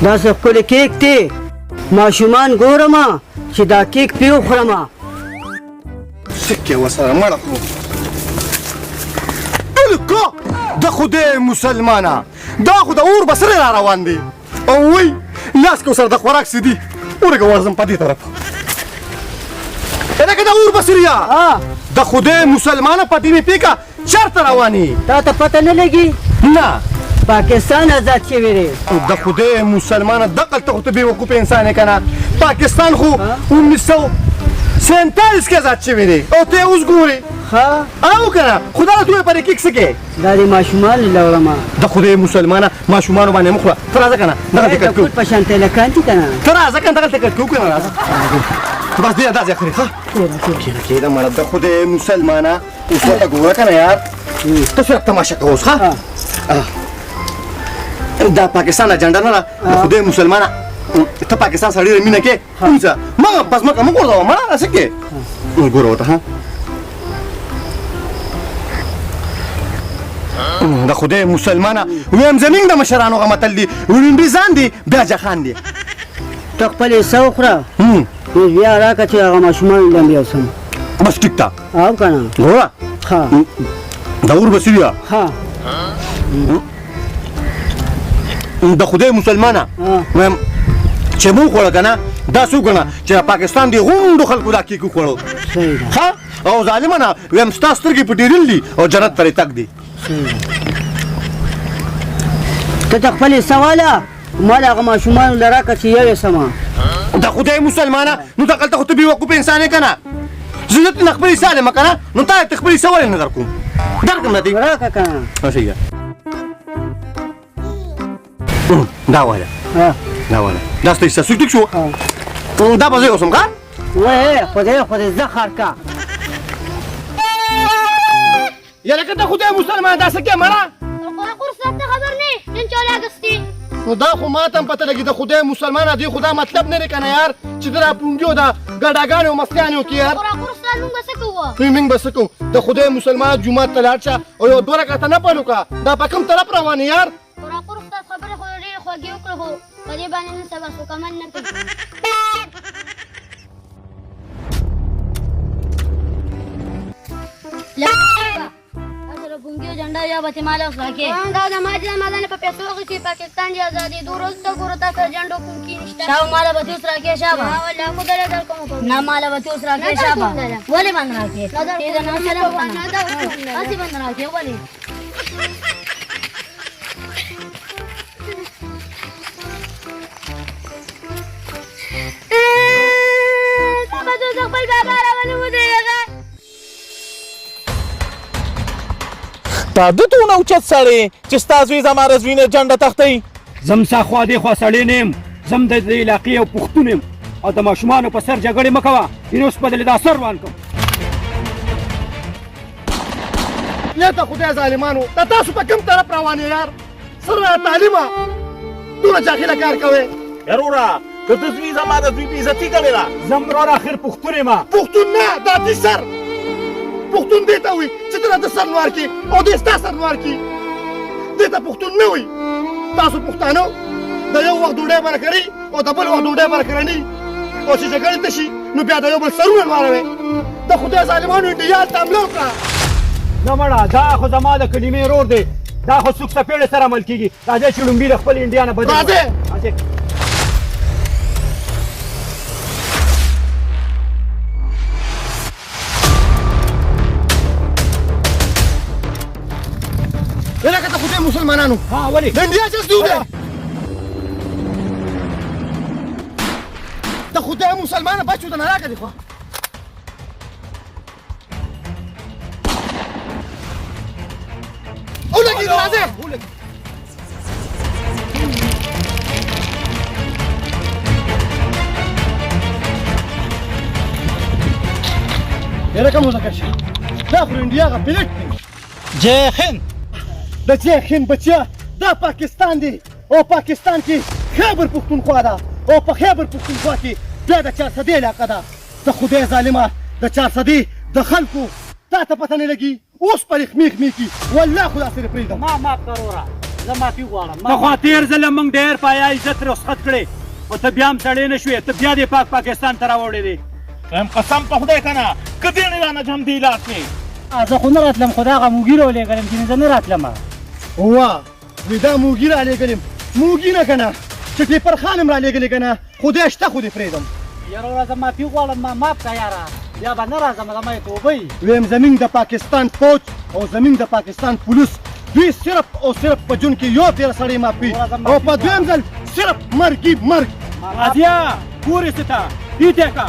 داسې ښکلی کیک دی ماشومان ګورم چې دا کیک پې وخورم سکه ورسره مړه کړو الکو د خدای مسلمانه دا خو د اور بسرې را روان دی او وی لاس کې سره د خوراک سدي ورګه ورزم په دې طرف لکه د اور بسریا د خدای مسلمانه په دې می پیکا چرته رواني تا ته پته نه لګي نه پاکستان آزاد شوی دی د خدای مسلمانه دقل ته خو ته بیوقوف انسان کنه پاکستان خو 1947 کې آزاد شوی دی او ته اوس ګوري او کنه خدا له توې پرې کیک سکے دا د ماشومان لورما د خدای مسلمانه ماشومان باندې مخه ترازه کنه دغه ټیکټ کو په شان ته لکانتی کنه ترازه کنه دغه ټیکټ کو کنه راځه بس دې اندازه اخري ها کېدا مړه د خدای مسلمانه اوس ته ګوره کنه یار ته څه تماشا کوس ها دا پاکستان اجنډا نه د خدای مسلمانه ته پاکستان سره مینه کې پوزا ما بس ما کوم ګورځو ما نه سکے ګورو ته ها د خدای مسلمانه ویم زمين د مشرانو غمتل دي وین بي ځان دي بیا ځخان دي ته خپل سوخره بیا راکه چې هغه ماشومان لم یوسم بس ټیک تا او کنه ګوره ها دا اور بسریا ها د خدای مسلمانه ویم چې مو خوړه کنه دا څو کنه چې پاکستان دی غوندو خلکو دا کیکو خوړو ها او ظالمانه ویم ستاسو سترګې پټېدل دي او جنت پرې تک دي ته د خپل سواله مال هغه ماشومان لراکه چې یو سما د خدای مسلمانه نو ته قلته خو ته بیوقوف انسان کنه زه ته خپل سالم کنه نو ته خپل سوال نه درکوم درکم نه دی راکه کنه ماشي دا ولا دا ولا دا ستاسو څه ټیک شو دا به زه اوسم ښه وای خدای زخر کا یاره که ته خدای مسلمان دا څه کې مړه قرص ته خبر نه نن چاله اگستی نو دا خو ما ته پته لګي د خدای مسلمان دی خدا مطلب نه کنه یار چې دا پونګیو دا ګډاګانو او مستیانو کې یار قرص موږ څه کوو موږ بس کو د خدای مسلمان جمعه ته لاړ شه او یو دوه رکعت نه پلو کا دا په کوم طرف روان یار قرص ته خبره خو لري خو کېو کړو په دې باندې نن سبا څه کمن نه کوي بونګیو جنډا یا به مال اوس راکې دا د ماجه مالانه په پیسو کې پاکستان دی ازادي دورسته ګورتا کر جنډو کوم کې نشته شاو مال به اوس راکې شابه ولا خو دره در کوم نه مال به اوس راکې شابه ولې باندې راکې دې نه سره باندې اسی باندې راکې ولې تاسو د خپل بابا راونه ودیږه تا د دونه اوچت سړی چې ستا زوی زما رضوینه جنډه تختوي زم سا خوا دې خوا سړی نه یم زم د دې علاقې یو پښتون یم او د ماشومانو په سر جګړې مه کوه این اوس بدلې دا سر روان کړم یا ته خدای ظالمانو ته تاسو په کوم طرف روان یار سره تعلیمه دونه جاهله کار کوي یاروره که د زوی زما د زوی بېعزتي کړې ده زم وروره اخر پښتون یم پښتون نه دا دې سر پښتون دې ته وي چې ته راته سر نوار کړي او دې ستا سر نوار کړي دې ته پښتون نه وي تاسو پښتانه د یو وخت ډوډۍ برکري او د بل وخت ډوډۍ برکرني او چې جګړې ته شي نو بیا د یو بل سرونه نواروي د خدای ظالمانو انډیا ته حمله وکړه نه مړه دا خو زما د کلمې رور دی دا خو څوک څپېړې سره عمل کېږي راځئ چې لومبي د خپل انډیا نه بدل راځئ لکه د خدای مسلمانانو ها ولې د انډیا جذب دی د خدای مسلمانانو بچو ته نه راکړي خو اولګي راځه یره کوم ځکه شي دا خو انډیا غا پلیټ جय हिंद د جې هند بچیا دا پاکستان دی او پاکستان کې خیبر پښتونخوا ده او په خیبر پښتونخوا کې بیا د 400 علاقه ده د خدای ظالمه د 400 د خلکو تا ته پته نه لګي اوس پر خمیخ میکی والله خدا سره پریدم ما کروره زه معافي غواړم ته خو تېر ځله موږ ډېر پایا عزت رخصت کړې او ته بیا هم سړی نه شوې ته بیا دې پاکستان ته راوړې دې دویم قسم په خدای که نه که دې نه رانجم دې علاج کې زه خو نه راتلم خو دا هغه موږي راولېږلم چې زه نه راتلم وا وی دا موږي را لېږلم موږي نه که نه چې ټیپر خان هم را لېږلې که نه خدای شته خو دې پرېږدم یاره ورځه معافي غواړم ما معاف کړه یاره بیا به نه راځم زما یې توبه وي ویم زمونږ د پاکستان فوج او زمونږ د پاکستان پولیس دوی صرف او صرف په جون کې یو تېره سړی معافي او په دویم ځل صرف مرګي مرګ غازیه ګورې څه ته دې ته که